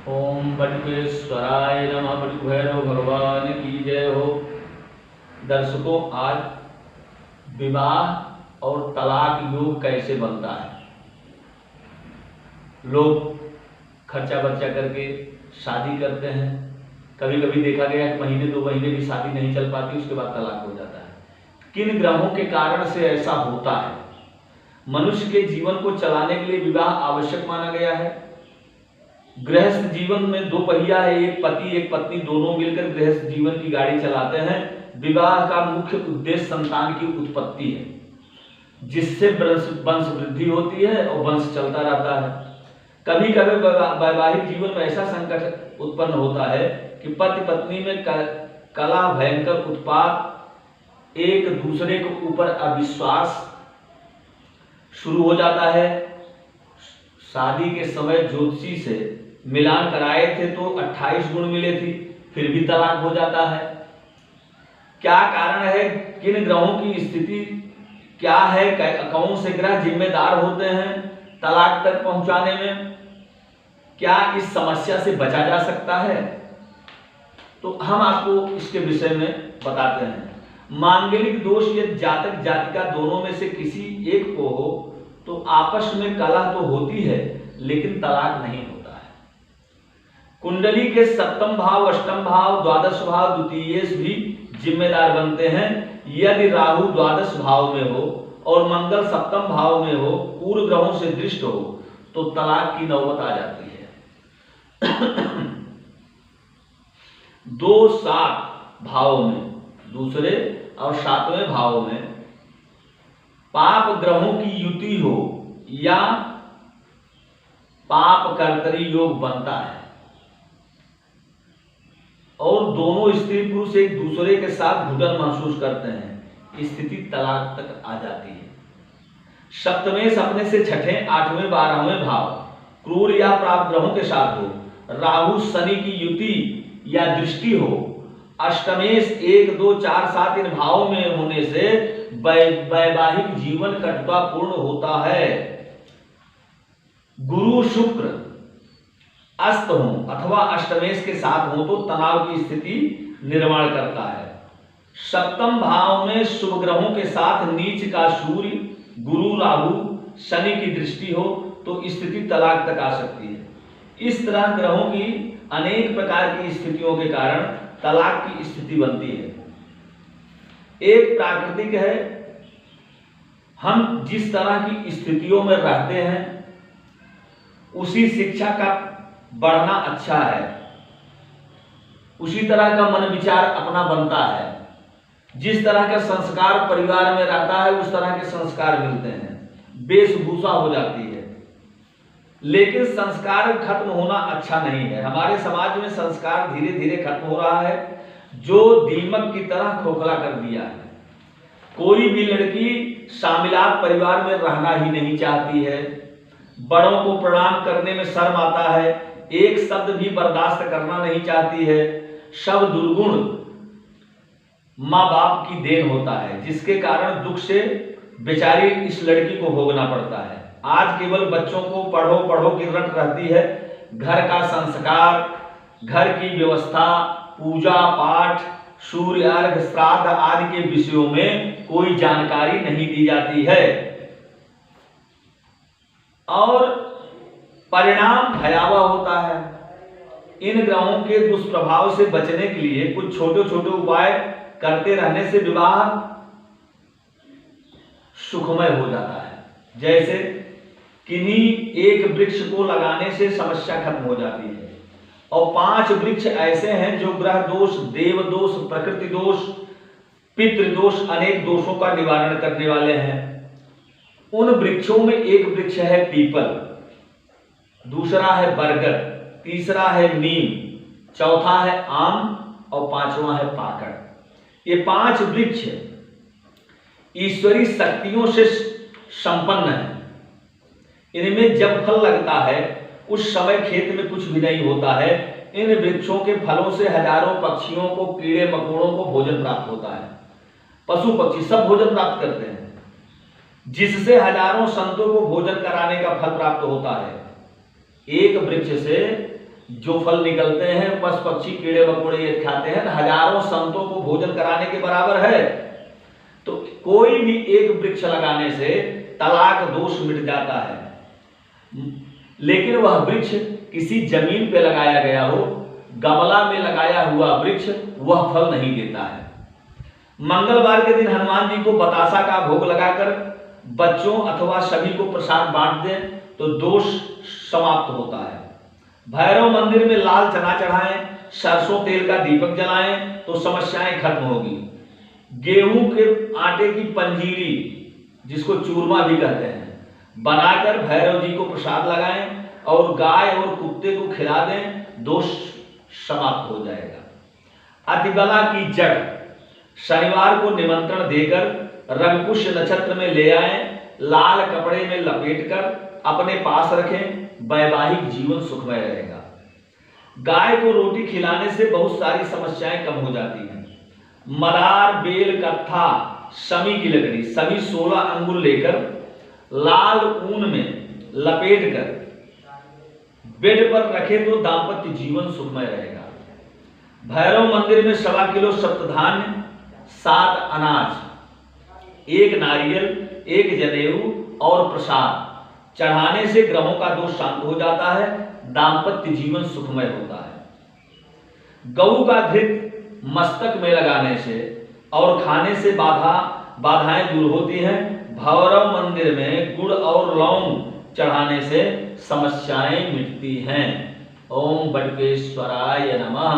ओम बटुकेश्वराय नमः। बटुभैरव भगवान की जय हो। दर्शकों, आज विवाह और तलाक योग कैसे बनता है। लोग खर्चा बर्चा करके शादी करते हैं। कभी कभी देखा गया कि महीने 2 महीने भी शादी नहीं चल पाती, उसके बाद तलाक हो जाता है। किन ग्रहों के कारण से ऐसा होता है। मनुष्य के जीवन को चलाने के लिए विवाह आवश्यक माना गया है। गृहस्थ जीवन में 2 पहिया है, एक पति एक पत्नी, दोनों मिलकर गृहस्थ जीवन की गाड़ी चलाते हैं। विवाह का मुख्य उद्देश्य संतान की उत्पत्ति है, जिससे वंश वृद्धि होती है और वंश चलता रहता है। कभी कभी वैवाहिक जीवन में ऐसा संकट उत्पन्न होता है कि पति पत्नी में कलह, भयंकर उत्पात, एक दूसरे के ऊपर अविश्वास शुरू हो जाता है। शादी के समय ज्योतिषी से मिलान कराए थे तो 28 गुण मिले थे, फिर भी तलाक हो जाता है। क्या कारण है, किन ग्रहों की स्थिति क्या है, कौन से ग्रह जिम्मेदार होते हैं तलाक तक पहुंचाने में, क्या इस समस्या से बचा जा सकता है, तो हम आपको इसके विषय में बताते हैं। मांगलिक दोष यदि जातक जातिका दोनों में से किसी एक को हो तो आपस में कलह तो होती है, लेकिन तलाक नहीं होता है। कुंडली के 7म भाव, 8म भाव, 12 भाव, द्वितीयेश भी जिम्मेदार बनते हैं। यदि राहु 12 भाव में हो और मंगल 7म भाव में हो, पूर्व ग्रहों से दृष्ट हो, तो तलाक की नौबत आ जाती है। 2 7 भाव में, दूसरे और 7वें भाव में पाप ग्रहों की युति हो या पाप कर्तरी योग बनता है और दोनों स्त्री पुरुष एक दूसरे के साथ घुटन महसूस करते हैं, स्थिति तलाक तक आ जाती है। सप्तमेश अपने से 6ठे, 8वें, 12वें भाव क्रूर या प्राप्त ग्रहों के साथ हो, राहु शनि की युति या दृष्टि हो, अष्टमेश 1 2 4 7 इन भाव में होने से वैवाहिक जीवन कटुतापूर्ण होता है। गुरु शुक्र अस्त हो अथवा अष्टमेश के साथ हो तो तनाव की स्थिति निर्माण करता है। 7म भाव में शुभ ग्रहों के साथ नीच का सूर्य, गुरु, राहु, शनि की दृष्टि हो तो स्थिति तलाक तक आ सकती है। इस तरह ग्रहों की अनेक प्रकार की स्थितियों के कारण तलाक की स्थिति बनती है। एक प्राकृतिक है, हम जिस तरह की स्थितियों में रहते हैं उसी शिक्षा का बढ़ना अच्छा है, उसी तरह का मन विचार अपना बनता है। जिस तरह का संस्कार परिवार में रहता है उस तरह के संस्कार मिलते हैं, वेशभूषा हो जाती है। लेकिन संस्कार खत्म होना अच्छा नहीं है। हमारे समाज में संस्कार धीरे धीरे खत्म हो रहा है, जो दीमक की तरह खोखला कर दिया है। कोई भी लड़की शामिलात परिवार में रहना ही नहीं चाहती है, बड़ों को प्रणाम करने में शर्म आता है, एक शब्द भी बर्दाश्त करना नहीं चाहती है। सब दुर्गुण माँ बाप की देन होता है, जिसके कारण दुख से बेचारी इस लड़की को भोगना पड़ता है। आज केवल बच्चों को पढ़ो पढ़ो की रट रहती है। घर का संस्कार, घर की व्यवस्था, पूजा पाठ, सूर्य अर्घ, श्राद्ध आदि के विषयों में कोई जानकारी नहीं दी जाती है और परिणाम भयावह होता है। इन ग्रहों के दुष्प्रभाव से बचने के लिए कुछ छोटे छोटे उपाय करते रहने से विवाह सुखमय हो जाता है। जैसे किन्हीं एक वृक्ष को लगाने से समस्या खत्म हो जाती है और 5 वृक्ष ऐसे हैं जो ग्रह दोष, देव दोष, प्रकृति दोष, पितृ दोष, अनेक दोषों का निवारण करने वाले हैं। उन वृक्षों में एक वृक्ष है पीपल, दूसरा है बरगद, तीसरा है नीम, चौथा है आम और 5वां है पाकड़। ये 5 वृक्ष ईश्वरी शक्तियों से संपन्न है। इनमें जब फल लगता है उस समय खेत में कुछ भी नहीं होता है। इन वृक्षों के फलों से हजारों पक्षियों को, कीड़े मकोड़ों को भोजन प्राप्त होता है। पशु पक्षी सब भोजन प्राप्त करते हैं, जिससे हजारों संतों को भोजन कराने का फल प्राप्त होता है। एक वृक्ष से जो फल निकलते हैं पशु पक्षी कीड़े मकोड़े ये खाते हैं, हजारों संतों को भोजन कराने के बराबर है। तो कोई भी एक वृक्ष लगाने से तलाक दोष मिट जाता है, लेकिन वह वृक्ष किसी जमीन पे लगाया गया हो, गमला में लगाया हुआ वृक्ष वह फल नहीं देता है। मंगलवार के दिन हनुमान जी को बतासा का भोग लगाकर बच्चों अथवा सभी को प्रसाद बांट दें तो दोष समाप्त होता है। भैरव मंदिर में लाल चना चढ़ाएं, सरसों तेल का दीपक जलाएं तो समस्याएं खत्म होगी। गेहूं के आटे की पंजीरी, जिसको चूरमा भी कहते हैं, बनाकर भैरव जी को प्रसाद लगाएं और गाय और कुत्ते को खिला दें, दोष समाप्त हो जाएगा। अतिबला की जड़ शनिवार को निमंत्रण देकर रंगपुष्य नक्षत्र में ले आएं, लाल कपड़े में लपेटकर अपने पास रखें, वैवाहिक जीवन सुखमय रहेगा। गाय को रोटी खिलाने से बहुत सारी समस्याएं कम हो जाती हैं। मदार, बेल, कत्था, शमी की लकड़ी सभी 16 अंगुल लेकर लाल ऊन में लपेटकर बेड पर रखे तो दाम्पत्य जीवन सुखमय रहेगा। भैरव मंदिर में 1.25 किलो सप्तधान्य, 7 अनाज, 1 नारियल, 1 जनेऊ और प्रसाद चढ़ाने से ग्रहों का दोष शांत हो जाता है, दाम्पत्य जीवन सुखमय होता है। गऊ का घृत मस्तक में लगाने से और खाने से बाधाएं दूर होती हैं। भैरव मंदिर में गुड़ और लौंग चढ़ाने से समस्याएं मिटती हैं। ओम बटकेश्वराय नमः।